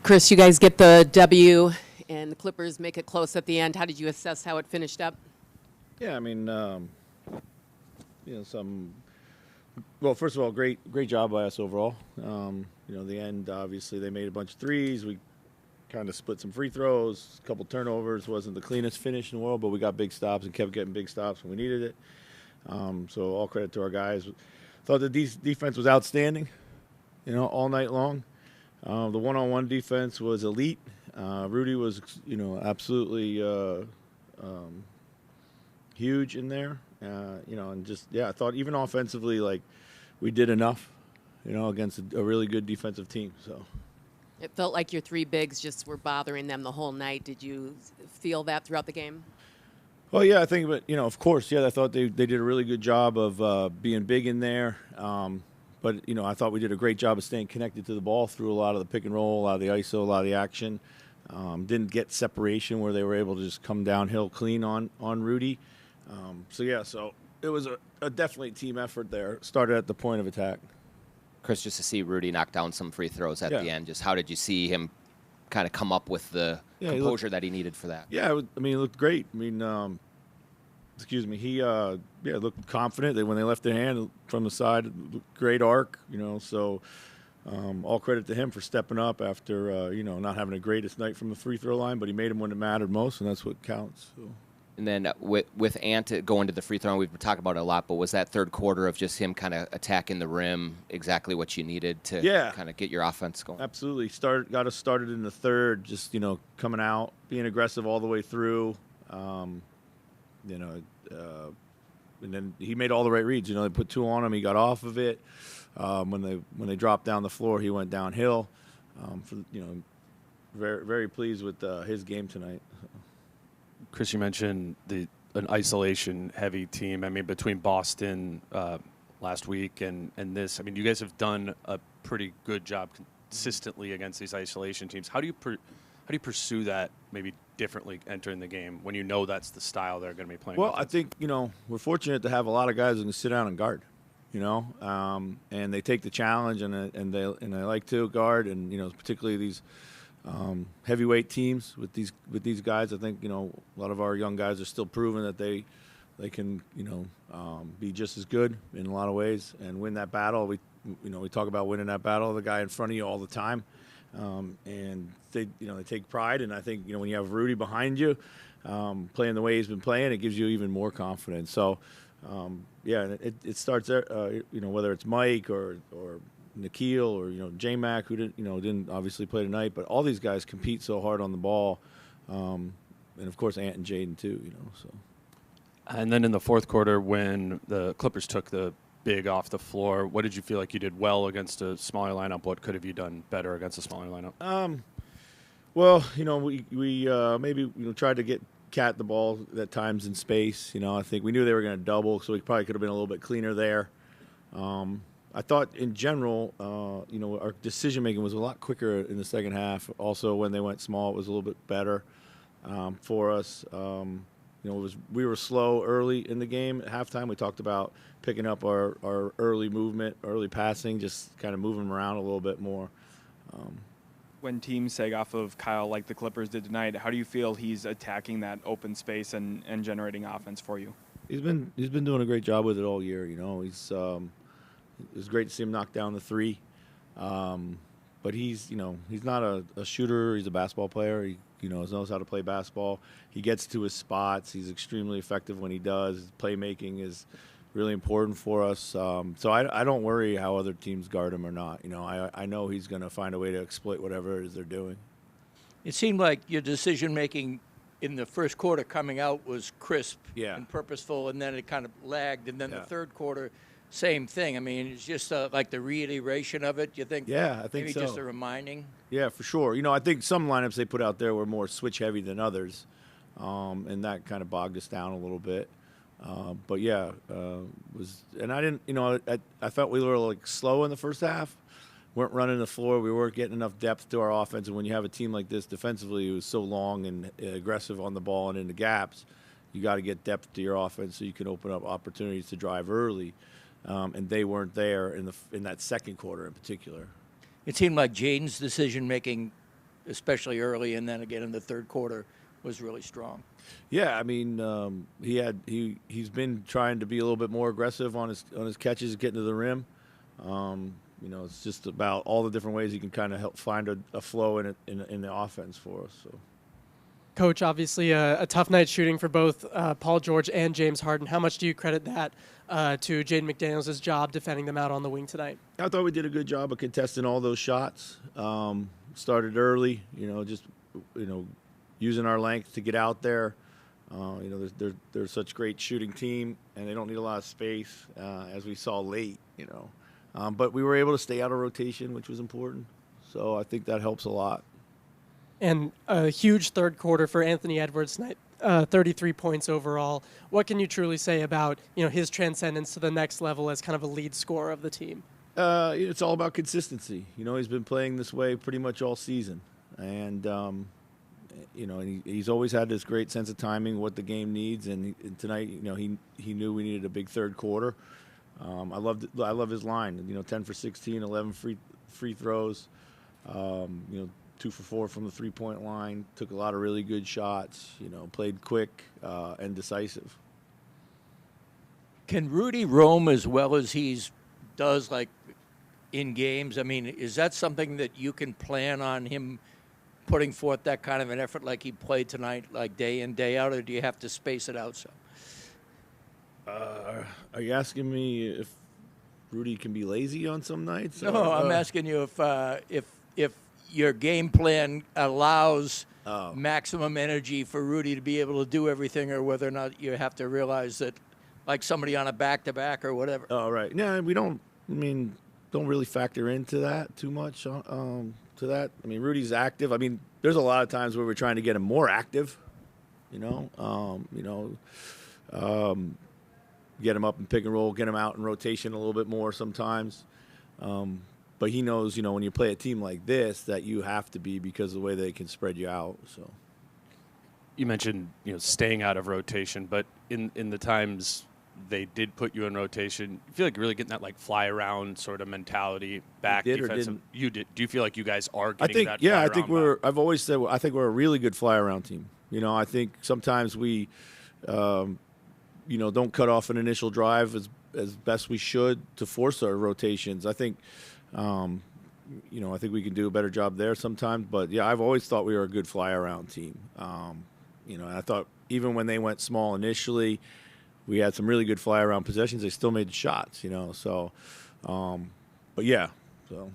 Chris, you guys get the W, and the Clippers make it close at the end. How did you assess how it finished up? Yeah, I mean, well, first of all, great job by us overall. The end, obviously, they made a bunch of threes. We kind of split some free throws, a couple turnovers. Wasn't the cleanest finish in the world, but we got big stops and kept getting big stops when we needed it. So all credit to our guys. Thought the defense was outstanding, all night long. The one-on-one defense was elite. Rudy was, absolutely huge in there. I thought even offensively, like, we did enough, against a really good defensive team. So It felt like your three bigs just were bothering them the whole night. Did you feel that throughout the game? Well, yeah, I think, but of course, yeah, I thought they did a really good job of being big in there. But I thought we did a great job of staying connected to the ball through a lot of the pick and roll, a lot of the ISO, a lot of the action. Didn't get separation where they were able to just come downhill clean on Rudy. So it was a definitely team effort there. Started at the point of attack. Chris, just to see Rudy knock down some free throws at the end, just how did you see him kind of come up with the composure that he needed for that? Yeah, he looked great. He looked confident. When they left their hand from the side, great arc, so all credit to him for stepping up after, not having the greatest night from the free throw line, but he made them when it mattered most, and that's what counts. So. And then with Ant going to the free throw line, we've been talking about it a lot, but was that third quarter of just him kind of attacking the rim exactly what you needed to kind of get your offense going? Absolutely. Got us started in the third, just, coming out, being aggressive all the way through, and then he made all the right reads. They put two on him. He got off of it. When they dropped down the floor, he went downhill. Very, very pleased with his game tonight. Chris, you mentioned an isolation-heavy team. I mean, between Boston last week and this, I mean, you guys have done a pretty good job consistently against these isolation teams. How do you pursue that maybe differently entering the game when that's the style they're going to be playing? Well, I think we're fortunate to have a lot of guys who can sit down and guard. And they take the challenge and they like to guard, and particularly these heavyweight teams with these guys. I think a lot of our young guys are still proving that they can be just as good in a lot of ways and win that battle. We talk about winning that battle, the guy in front of you all the time, and they take pride. And I think when you have Rudy behind you playing the way he's been playing, it gives you even more confidence. So it starts there. Whether it's Mike or Nikhil or J-Mac, who didn't obviously play tonight, but all these guys compete so hard on the ball, and of course Ant and Jaden too. So. And then in the fourth quarter, when the Clippers took the big off the floor, what did you feel like you did well against a smaller lineup? What could have you done better against a smaller lineup? Well, we maybe tried to get Cat the ball at times in space. I think we knew they were going to double, so we probably could have been a little bit cleaner there. I thought in general, our decision-making was a lot quicker in the second half. Also, when they went small, it was a little bit better for us. We were slow early in the game at halftime. We talked about picking up our early movement, early passing, just kind of moving them around a little bit more. When teams sag off of Kyle like the Clippers did tonight, how do you feel he's attacking that open space and generating offense for you? He's been doing a great job with it all year. It was great to see him knock down the three, but he's not a shooter. He's a basketball player. He knows how to play basketball. He gets to his spots. He's extremely effective when he does. His playmaking is really important for us. So I don't worry how other teams guard him or not. I know he's going to find a way to exploit whatever it is they're doing. It seemed like your decision-making in the first quarter coming out was crisp and purposeful, and then it kind of lagged. And then the third quarter, same thing. I mean, it's just like the reiteration of it. You think? Yeah, I think maybe so. Just a reminding. Yeah, for sure. I think some lineups they put out there were more switch heavy than others, and that kind of bogged us down a little bit. But yeah, and I didn't. I felt we were like slow in the first half. Weren't running the floor. We weren't getting enough depth to our offense. And when you have a team like this defensively who's so long and aggressive on the ball and in the gaps, you got to get depth to your offense so you can open up opportunities to drive early. And they weren't there in that second quarter in particular. It seemed like Jaden's decision-making especially early, and then again in the third quarter was really strong. Yeah, I mean, he's been trying to be a little bit more aggressive on his catches, getting to the rim. It's just about all the different ways he can kind of help find a flow in the offense for us. So. Coach, obviously a tough night shooting for both Paul George and James Harden. How much do you credit that to Jaden McDaniels' job defending them out on the wing tonight? I thought we did a good job of contesting all those shots. Started early, using our length to get out there. They're such a great shooting team, and they don't need a lot of space, as we saw late, But we were able to stay out of rotation, which was important. So I think that helps a lot. And a huge third quarter for Anthony Edwards tonight, 33 points overall. What can you truly say about his transcendence to the next level as kind of a lead scorer of the team? It's all about consistency. He's been playing this way pretty much all season, and he's always had this great sense of timing, what the game needs. And tonight, he knew we needed a big third quarter. I love his line. 10 for 16, 11 free throws. 2 for 4 from the 3-point line. Took a lot of really good shots. Played quick and decisive. Can Rudy roam as well as he does, like in games? I mean, is that something that you can plan on him putting forth that kind of an effort like he played tonight, like day in, day out, or do you have to space it out some? Are you asking me if Rudy can be lazy on some nights? No, I'm asking you if your game plan allows maximum energy for Rudy to be able to do everything, or whether or not you have to realize that, like somebody on a back-to-back or whatever. Oh, right. No, we don't really factor into that too much. To that, Rudy's active. There's a lot of times where we're trying to get him more active. Get him up and pick and roll, get him out in rotation a little bit more sometimes. But he knows, when you play a team like this, that you have to be, because of the way they can spread you out. So, you mentioned staying out of rotation, but in the times they did put you in rotation, you feel like you're really getting that like fly around sort of mentality back. Did defensive. You did. Do you feel like you guys are I getting think, that? Yeah, I think we're. I've always said I think we're a really good fly around team. I think sometimes we, don't cut off an initial drive as best we should to force our rotations. I think. I think we can do a better job there sometimes. But, yeah, I've always thought we were a good fly-around team. And I thought even when they went small initially, we had some really good fly-around possessions. They still made shots, So, but, yeah. So.